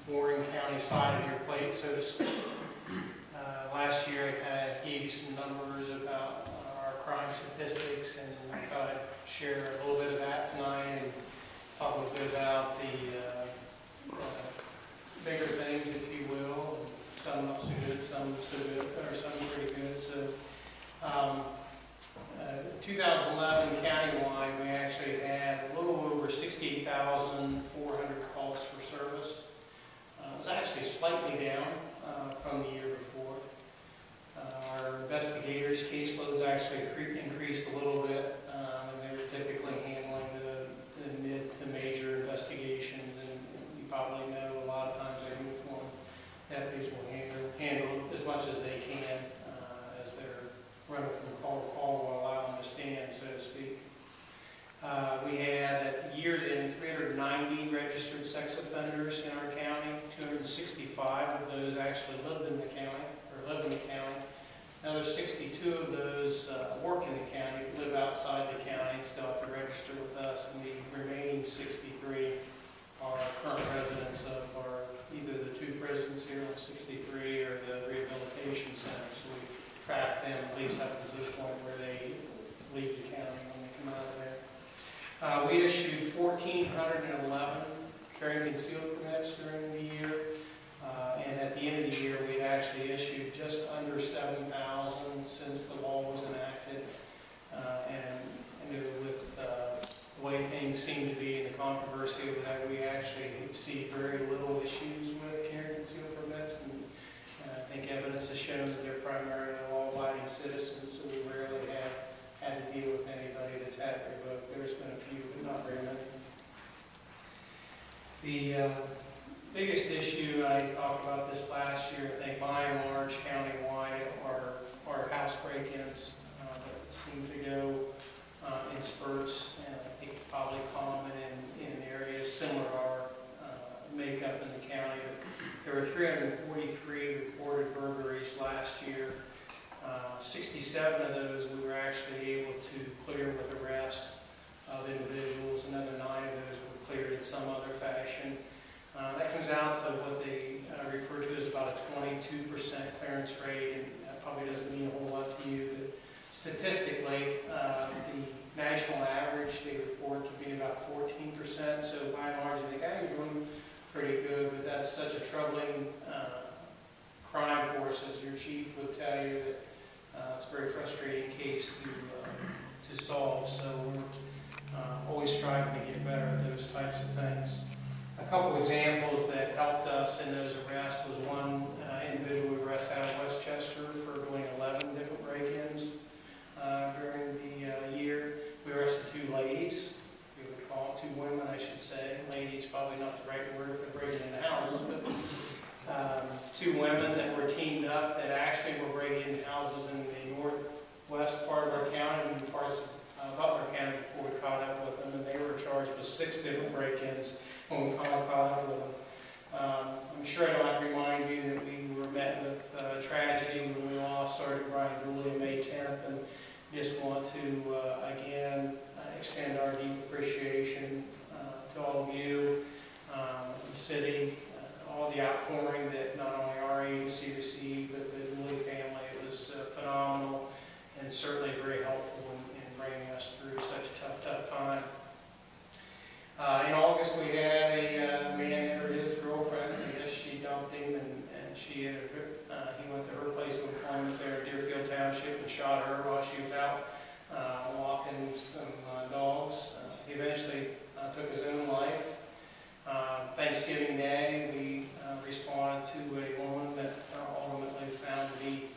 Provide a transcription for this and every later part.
Warren County side of your plate, so to speak. Last year I kind of gave you some numbers about our crime statistics, and I thought I'd share a little bit of that tonight and talk a little bit about the bigger things, if you will. Some not so good, some so good, or some pretty good. So 2011 countywide, we actually had a little over 68,400 calls for service. It was actually slightly down from the year before. Our investigators' caseloads actually increased a little bit, and they were typically handling the mid to major investigations. And you probably know a lot of times our uniform deputies will handle as much as they can as they're running from call to call will allow them to stand, so to speak. We had, at the year's end, 390 registered sex offenders in our county. 265 of those actually lived in the county, or live in the county. Another 62 of those work in the county, live outside the county, still have to register with us, and the remaining 63 are current residents of either the two prisons here, 63, or the rehabilitation center. So we track them at least up to the point where they leave the county when they come out of there. We issued 1,411 carry and concealed permits during the year, and at the end of the year we had actually issued just under 7,000 since the law was enacted, and with the way things seem to be and the controversy of that, we actually see very little issues with carry and concealed permits, and I think evidence has shown that they're primarily law-abiding citizens, so we rarely have had to deal with anybody that's had it revoked. There's been a few, but not very many. The biggest issue, I talked about this last year, I think by and large countywide, are house break-ins that seem to go in spurts, and I think it's probably common in areas similar to our makeup in the county. There were 343 reported burglaries last year. 67 of those we were actually able to clear with arrest of individuals. Another 9 of those were cleared in some other fashion. That comes out to what they refer to as about a 22% clearance rate, and that probably doesn't mean a whole lot to you, but statistically, the national average they report to be about 14%, so by and large they think, hey, you're doing pretty good, but that's such a troubling crime for us, as your chief would tell you, that it's a very frustrating case to solve. So we're always striving to get better at those types of things. A couple examples that helped us in those arrests was one individual we arrested out of Westchester for doing 11 different break-ins during the year. We arrested 2 ladies. We would call it 2 women, I should say. Ladies, probably not the right word for breaking into houses, but 2 women that were teamed up that actually were breaking into houses in the northwest part of our county and parts of Butler County before we caught up with them, and they were charged with 6 different break-ins when we finally caught up with them. I'm sure I don't have to remind you that we were met with tragedy when we lost Sergeant Brian Dulle on May 10th, and just want to again extend our deep appreciation to all of you, the city, all the outpouring that not only our agency received, but the Dulle family. It was phenomenal and certainly very helpful in bringing us through such a tough time. In August, we had a man or his girlfriend. I guess she dumped him, and he went to her place of employment there at Deerfield Township and shot her while she was out walking some dogs. He eventually took his own life. Thanksgiving Day, we responded to a woman that ultimately found to be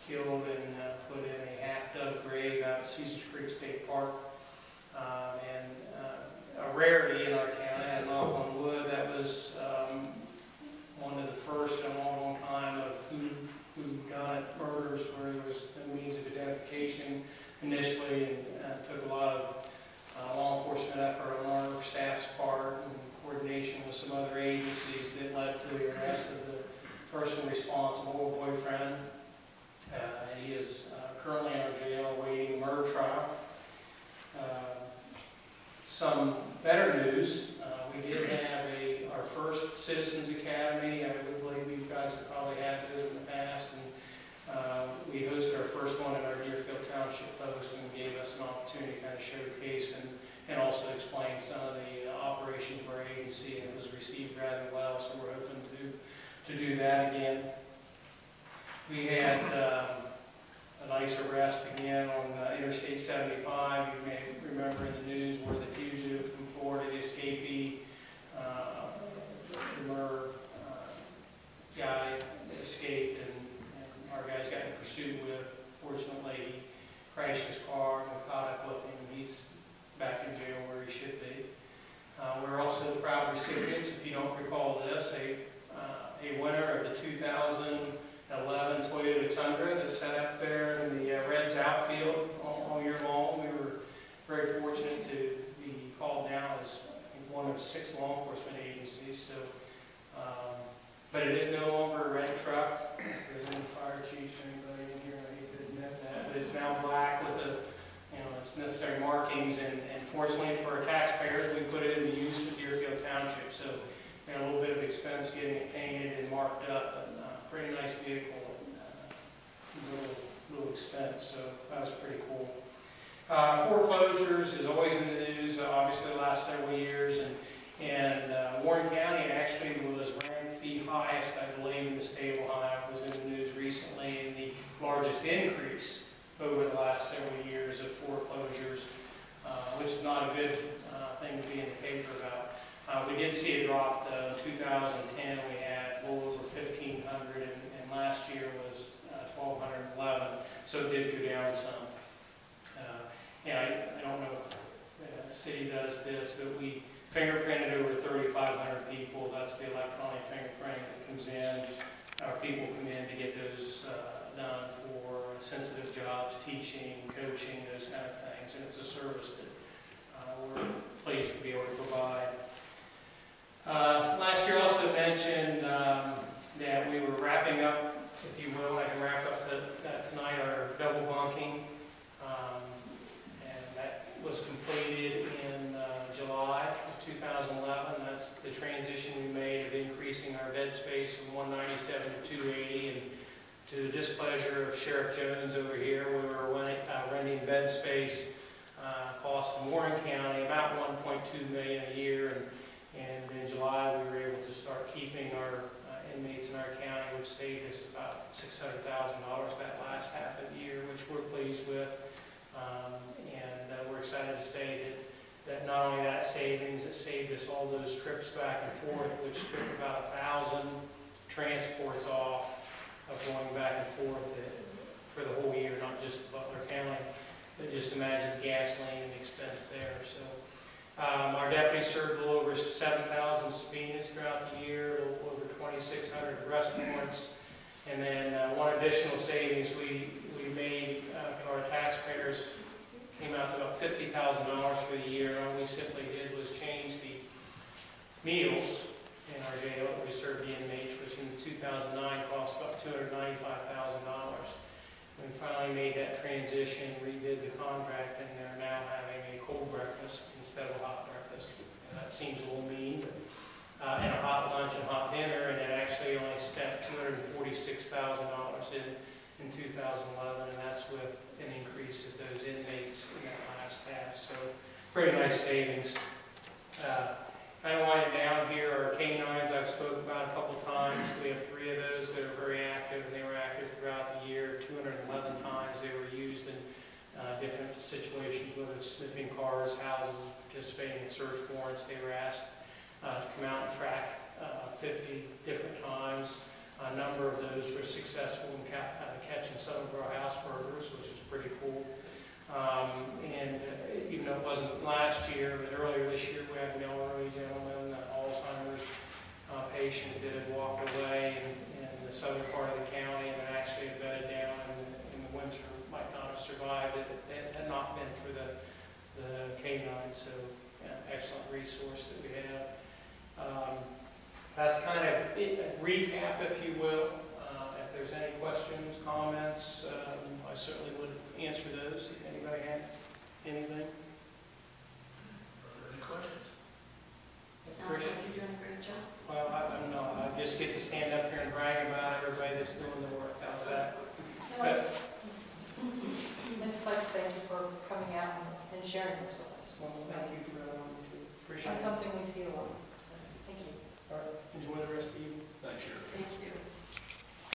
killed and put in a half-dug grave out at Caesars Creek State Park. And a rarity in our county, and knock on wood, that was one of the first in a long, long time of who done it murders where there was a means of identification initially, and took a lot of law enforcement effort on our staff's part and coordination with some other agencies that led to the arrest of the person responsible, a boyfriend. He is currently in our jail awaiting a murder trial. Some better news, we did have our first Citizens Academy. I would believe you guys have probably had those in the past. And we hosted our first one at our Deerfield Township post and gave us an opportunity to kind of showcase and also explain some of the operations of our agency, and it was received rather well, so we're hoping to do that again. We had a nice arrest again on Interstate 75. You may remember in the news where the fugitive from Florida, the escapee, the murder guy that escaped, and our guys got in pursuit with. Fortunately, he crashed his car and we caught up with him. He's back in jail where he should be. We're also proud recipients, if you don't recall this, a winner of the 2011 Toyota Tundra that sat up there in the Reds outfield all year long. We were very fortunate to be called down as one of 6 law enforcement agencies. So, but it is no longer a red truck. If there's any fire chiefs or anybody in here, I hate to admit that, but it's now black with its necessary markings. And fortunately for our taxpayers, we put it in the use of Deerfield Township. So we had a little bit of expense getting it painted and marked up, but pretty nice vehicle. Little expense, so that was pretty cool. Foreclosures is always in the news, obviously the last several years, and Warren County actually was ranked the highest, I believe, in the state of Ohio. It was in the news recently, and the largest increase over the last several years of foreclosures, which is not a good thing to be in the paper about. We did see a drop though. In 2010 we had a little over 1,500, and last year was 1,211, so it did go down some. And I don't know if the city does this, but we fingerprinted over 3,500 people. That's the electronic fingerprint that comes in. Our people come in to get those done for sensitive jobs, teaching, coaching, those kind of things. And it's a service that we're pleased to be able to provide. Last year I also mentioned that we were wrapping up, if you will, I can wrap up tonight, our double bunking. And that was completed in July of 2011. That's the transition we made of increasing our bed space from 197 to 280. And to the displeasure of Sheriff Jones over here, we were renting bed space, cost in Warren County about $1.2 million a year. And in July we were able to start keeping our inmates in our county, which saved us about $600,000 that last half of the year, which we're pleased with. And we're excited to say that not only that savings, it saved us all those trips back and forth, which took about 1,000 transports off of going back and forth for the whole year, not just Butler County, but just imagine gasoline and expense there. So our deputies served a little over 7,000 subpoenas throughout the year, a little over 2,600 arrest warrants, and then one additional savings we made for our taxpayers came out to about $50,000 for the year. And all we simply did was change the meals in our jail that we served the inmates, which in 2009 cost about $295,000. We finally made that transition, redid the contract, and they're now having a cold breakfast instead of a hot breakfast. And that seems a little mean, but and a hot lunch and hot dinner, and it actually only spent $246,000 in 2011, and that's with an increase of those inmates in that last half. So pretty nice savings. Kind of winding down here, our canines I've spoken about a couple times. We have 3 of those that are very active, and they were active throughout the year. 211 times they were used in different situations, whether it's sniffing cars, houses, participating in search warrants. They were asked to come out and track 50 different times. A number of those were successful in catching some of our house burglars, which is pretty cool. And even though it wasn't last year, but earlier this year, we had an elderly gentleman, an Alzheimer's patient that had walked away in the southern part of the county and actually had bedded down in the winter, might not have survived it. It had not been for the canine, so yeah, excellent resource that we have. That's kind of a recap, if you will. If there's any questions, comments, I certainly would answer those if anybody had anything. Any questions? Sounds like you're doing a great job. Well, I'm just get to stand up here and brag about everybody that's doing the work. How's that? I'd just like to thank you for coming out and sharing this with us. Well, thank you for allowing me to. Appreciate That's it. something we see a lot.